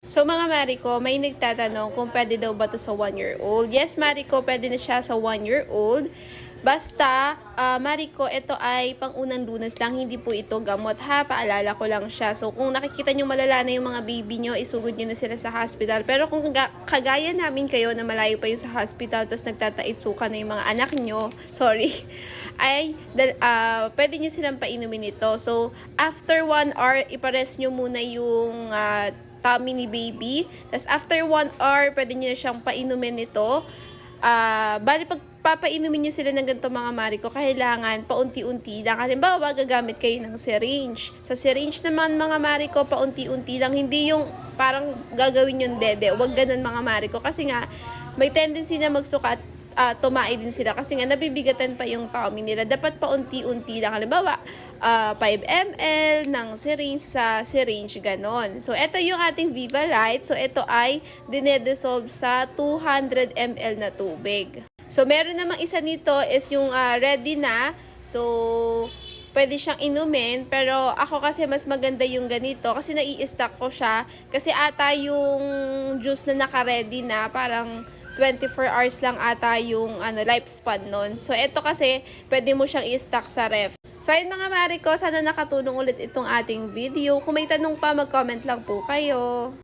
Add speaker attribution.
Speaker 1: So mga Mariko, may nagtatanong kung pwede daw ba to sa 1-year-old. Yes Mariko, pwede na siya sa 1-year-old. Basta, Mariko, ito ay pang-unang lunas lang, hindi po ito gamot ha. Paalala ko lang siya. So kung nakikita nyo malala na yung mga baby nyo, isugod nyo na sila sa hospital. Pero kung kagaya namin kayo na malayo pa yung sa hospital, tapos nagtatait-suka na yung mga anak nyo, sorry, ay pwede nyo silang painumin ito. So after 1 hour, ipares nyo muna yung tummy ni baby. Tapos after 1 hour, pwede nyo na siyang painumin ito. Bali pag papainumin nyo sila ng ganito mga Mariko, kailangan paunti-unti lang. Halimbawa, gagamit kayo ng syringe. Sa syringe naman mga Mariko, paunti-unti lang. Hindi yung parang gagawin yung dede. Huwag ganun mga Mariko. Kasi nga, may tendency na magsukat, tumae din sila kasi nga nabibigatan pa yung tummy nila. Dapat paunti-unti lang. Halimbawa, 5 ml ng syringe sa syringe, ganon. So, ito yung ating Viva Light. So, ito ay dinedissolve sa 200 ml na tubig. So, meron namang isa nito is yung ready na. So, pwede siyang inumin, pero ako kasi mas maganda yung ganito kasi nai-stack ko siya. Kasi ata yung juice na naka-ready na, parang 24 hours lang ata yung lifespan nun. So, ito kasi, pwede mo siyang i-stack sa ref. So, ayun mga Mariko, sana nakatulong ulit itong ating video. Kung may tanong pa, mag-comment lang po kayo.